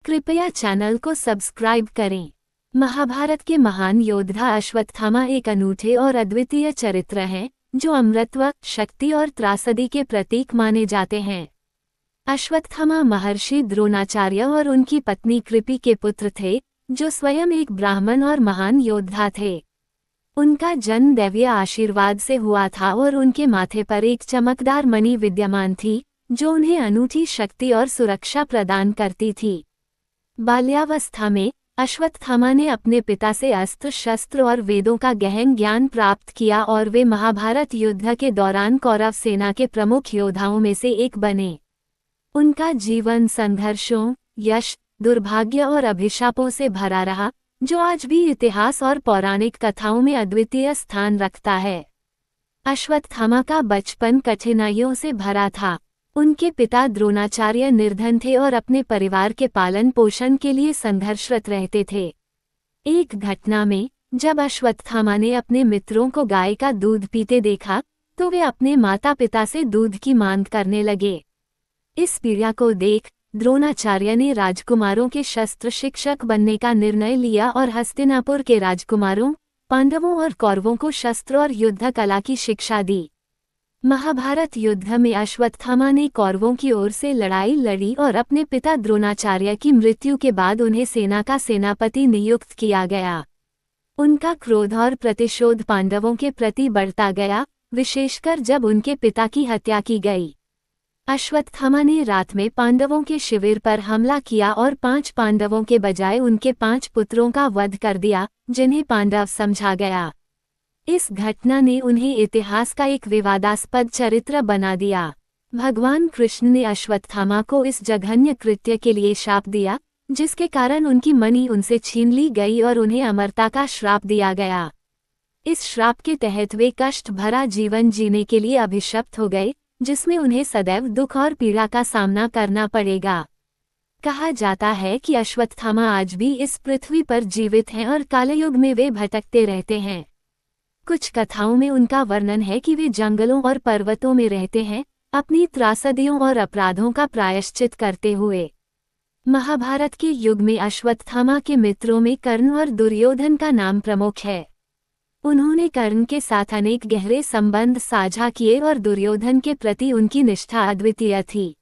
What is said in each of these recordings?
कृपया चैनल को सब्सक्राइब करें। महाभारत के महान योद्धा अश्वत्थामा एक अनूठे और अद्वितीय चरित्र हैं, जो अमरत्व, शक्ति और त्रासदी के प्रतीक माने जाते हैं। अश्वत्थामा महर्षि द्रोणाचार्य और उनकी पत्नी कृपि के पुत्र थे, जो स्वयं एक ब्राह्मण और महान योद्धा थे। उनका जन्म दैवीय आशीर्वाद से हुआ था और उनके माथे पर एक चमकदार मणि विद्यमान थी, जो उन्हें अनूठी शक्ति और सुरक्षा प्रदान करती थी। बाल्यावस्था में अश्वत्थामा ने अपने पिता से अस्त्र शस्त्र और वेदों का गहन ज्ञान प्राप्त किया और वे महाभारत युद्ध के दौरान कौरव सेना के प्रमुख योद्धाओं में से एक बने। उनका जीवन संघर्षों, यश, दुर्भाग्य और अभिशापों से भरा रहा, जो आज भी इतिहास और पौराणिक कथाओं में अद्वितीय स्थान रखता है। अश्वत्थामा का बचपन कठिनाइयों से भरा था। उनके पिता द्रोणाचार्य निर्धन थे और अपने परिवार के पालन पोषण के लिए संघर्षरत रहते थे। एक घटना में जब अश्वत्थामा ने अपने मित्रों को गाय का दूध पीते देखा, तो वे अपने माता पिता से दूध की मांग करने लगे। इस पीड़ा को देख द्रोणाचार्य ने राजकुमारों के शस्त्र शिक्षक बनने का निर्णय लिया और हस्तिनापुर के राजकुमारों, पांडवों और कौरवों को शस्त्र और युद्ध कला की शिक्षा दी। महाभारत युद्ध में अश्वत्थामा ने कौरवों की ओर से लड़ाई लड़ी और अपने पिता द्रोणाचार्य की मृत्यु के बाद उन्हें सेना का सेनापति नियुक्त किया गया। उनका क्रोध और प्रतिशोध पांडवों के प्रति बढ़ता गया, विशेषकर जब उनके पिता की हत्या की गई। अश्वत्थामा ने रात में पांडवों के शिविर पर हमला किया और 5 पांडवों के बजाय उनके 5 पुत्रों का वध कर दिया, जिन्हें पांडव समझा गया। इस घटना ने उन्हें इतिहास का एक विवादास्पद चरित्र बना दिया। भगवान कृष्ण ने अश्वत्थामा को इस जघन्य कृत्य के लिए शाप दिया, जिसके कारण उनकी मणि उनसे छीन ली गई और उन्हें अमरता का श्राप दिया गया। इस श्राप के तहत वे कष्ट भरा जीवन जीने के लिए अभिशप्त हो गए, जिसमें उन्हें सदैव दुख और पीड़ा का सामना करना पड़ेगा। कहा जाता है कि अश्वत्थामा आज भी इस पृथ्वी पर जीवित हैं और कालयुग में वे भटकते रहते हैं। कुछ कथाओं में उनका वर्णन है कि वे जंगलों और पर्वतों में रहते हैं, अपनी त्रासदियों और अपराधों का प्रायश्चित करते हुए। महाभारत के युग में अश्वत्थामा के मित्रों में कर्ण और दुर्योधन का नाम प्रमुख है। उन्होंने कर्ण के साथ अनेक गहरे संबंध साझा किए और दुर्योधन के प्रति उनकी निष्ठा अद्वितीय थी।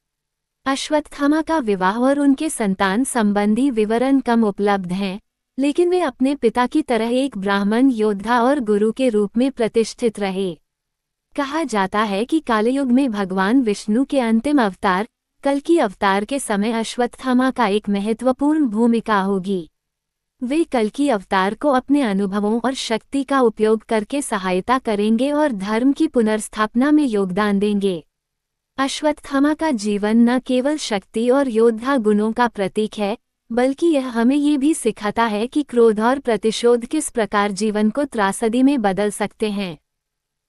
अश्वत्थामा का विवाह और उनके संतान संबंधी विवरण कम उपलब्ध हैं, लेकिन वे अपने पिता की तरह एक ब्राह्मण योद्धा और गुरु के रूप में प्रतिष्ठित रहे। कहा जाता है कि कालयुग में भगवान विष्णु के अंतिम अवतार, कल्कि अवतार के समय अश्वत्थामा का एक महत्वपूर्ण भूमिका होगी। वे कल्कि अवतार को अपने अनुभवों और शक्ति का उपयोग करके सहायता करेंगे और धर्म की पुनर्स्थापना में योगदान देंगे। अश्वत्थामा का जीवन न केवल शक्ति और योद्धा गुणों का प्रतीक है, बल्कि यह हमें ये भी सिखाता है कि क्रोध और प्रतिशोध किस प्रकार जीवन को त्रासदी में बदल सकते हैं।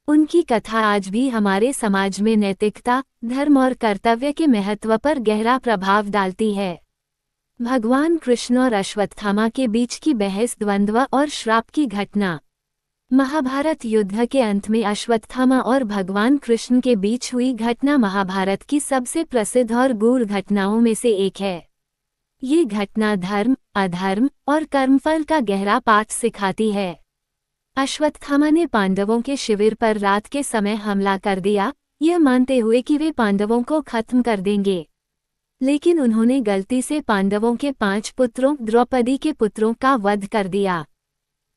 उनकी कथा आज भी हमारे समाज में नैतिकता, धर्म और कर्तव्य के महत्व पर गहरा प्रभाव डालती है। भगवान कृष्ण और अश्वत्थामा के बीच की बहस, द्वंद्व और श्राप की घटना। महाभारत युद्ध के अंत में अश्वत्थामा और भगवान कृष्ण के बीच हुई घटना महाभारत की सबसे प्रसिद्ध और गूढ़ घटनाओं में से एक है। ये घटना धर्म, अधर्म और कर्मफल का गहरा पाठ सिखाती है। अश्वत्थामा ने पांडवों के शिविर पर रात के समय हमला कर दिया, यह मानते हुए कि वे पांडवों को खत्म कर देंगे। लेकिन उन्होंने गलती से पांडवों के 5 पुत्रों, द्रौपदी के पुत्रों का वध कर दिया।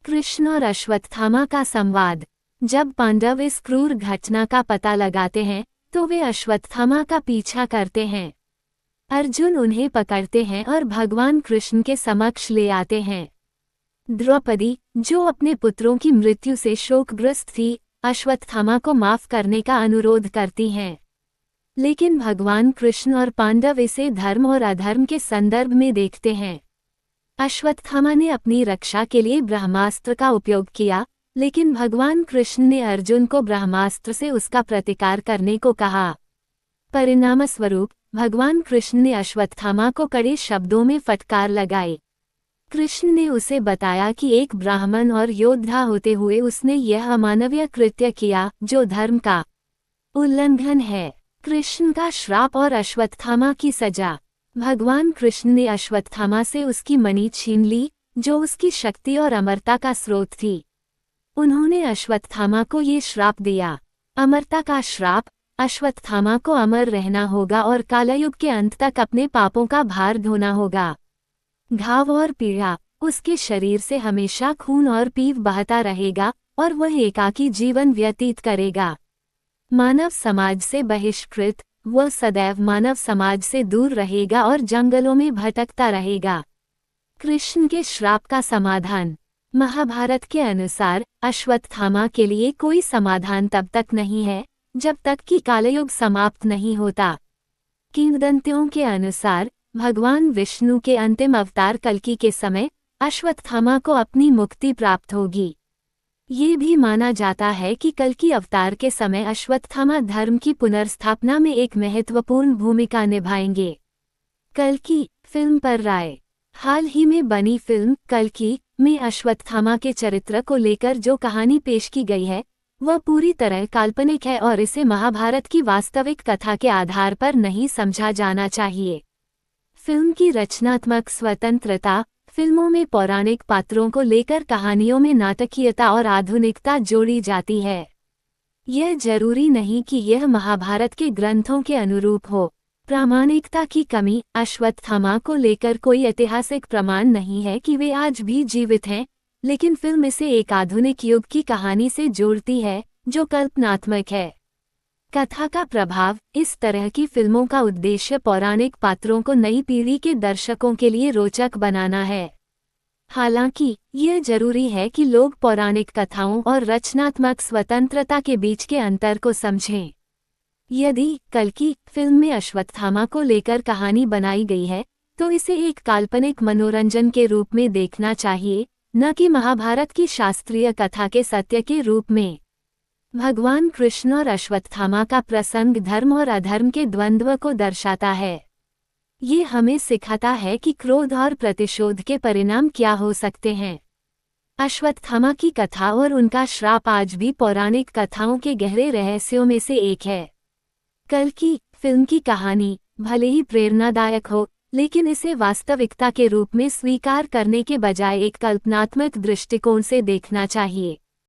कृष्ण और अश्वत्थामा का संवाद। जब पांडव इस क्रूर घटना का पता लगाते हैं, तो वे अश्वत्थामा का पीछा करते हैं। अर्जुन उन्हें पकड़ते हैं और भगवान कृष्ण के समक्ष ले आते हैं। द्रौपदी, जो अपने पुत्रों की मृत्यु से शोकग्रस्त थी, अश्वत्थामा को माफ करने का अनुरोध करती हैं। लेकिन भगवान कृष्ण और पांडव इसे धर्म और अधर्म के संदर्भ में देखते हैं। अश्वत्थामा ने अपनी रक्षा के लिए ब्रह्मास्त्र का उपयोग किया, लेकिन भगवान कृष्ण ने अर्जुन को ब्रह्मास्त्र से उसका प्रतिकार करने को कहा। परिणामस्वरूप भगवान कृष्ण ने अश्वत्थामा को कड़े शब्दों में फटकार लगाई। कृष्ण ने उसे बताया कि एक ब्राह्मण और योद्धा होते हुए उसने यह अमानवीय कृत्य किया, जो धर्म का उल्लंघन है। कृष्ण का श्राप और अश्वत्थामा की सजा। भगवान कृष्ण ने अश्वत्थामा से उसकी मणि छीन ली, जो उसकी शक्ति और अमरता का स्रोत थी। उन्होंने अश्वत्थामा को ये श्राप दिया। अमरता का श्राप। अश्वत्थामा को अमर रहना होगा और कालयुग के अंत तक अपने पापों का भार ढोना होगा। घाव और पीड़ा। उसके शरीर से हमेशा खून और पीव बहता रहेगा और वह एकाकी जीवन व्यतीत करेगा। मानव समाज से बहिष्कृत, वह सदैव मानव समाज से दूर रहेगा और जंगलों में भटकता रहेगा। कृष्ण के श्राप का समाधान। महाभारत के अनुसार अश्वत्थामा के लिए कोई समाधान तब तक नहीं है जब तक कि कालयुग समाप्त नहीं होता। किंवदंतियों के अनुसार भगवान विष्णु के अंतिम अवतार कल्कि के समय अश्वत्थामा को अपनी मुक्ति प्राप्त होगी। ये भी माना जाता है कि कल्कि अवतार के समय अश्वत्थामा धर्म की पुनर्स्थापना में एक महत्वपूर्ण भूमिका निभाएंगे। कल्कि फिल्म पर राय। हाल ही में बनी फिल्म कल्कि में अश्वत्थामा के चरित्र को लेकर जो कहानी पेश की गई है वह पूरी तरह काल्पनिक है और इसे महाभारत की वास्तविक कथा के आधार पर नहीं समझा जाना चाहिए। फिल्म की रचनात्मक स्वतंत्रता। फिल्मों में पौराणिक पात्रों को लेकर कहानियों में नाटकीयता और आधुनिकता जोड़ी जाती है। यह जरूरी नहीं कि यह महाभारत के ग्रंथों के अनुरूप हो। प्रामाणिकता की कमी। अश्वत्थामा को लेकर कोई ऐतिहासिक प्रमाण नहीं है कि वे आज भी जीवित हैं, लेकिन फिल्म इसे एक आधुनिक युग की कहानी से जोड़ती है जो कल्पनात्मक है। कथा का प्रभाव। इस तरह की फिल्मों का उद्देश्य पौराणिक पात्रों को नई पीढ़ी के दर्शकों के लिए रोचक बनाना है। हालांकि यह जरूरी है कि लोग पौराणिक कथाओं और रचनात्मक स्वतंत्रता के बीच के अंतर को समझें। यदि कल्कि फिल्म में अश्वत्थामा को लेकर कहानी बनाई गई है तो इसे एक काल्पनिक मनोरंजन के रूप में देखना चाहिए, न कि महाभारत की शास्त्रीय कथा के सत्य के रूप में। भगवान कृष्ण और अश्वत्थामा का प्रसंग धर्म और अधर्म के द्वंद्व को दर्शाता है। ये हमें सिखाता है कि क्रोध और प्रतिशोध के परिणाम क्या हो सकते हैं। अश्वत्थामा की कथा और उनका श्राप आज भी पौराणिक कथाओं के गहरे रहस्यों में से एक है। कल्कि फिल्म की कहानी भले ही प्रेरणादायक हो, लेकिन इसे वास्तविकता के रूप में स्वीकार करने के बजाय एक कल्पनात्मक दृष्टिकोण से देखना चाहिए।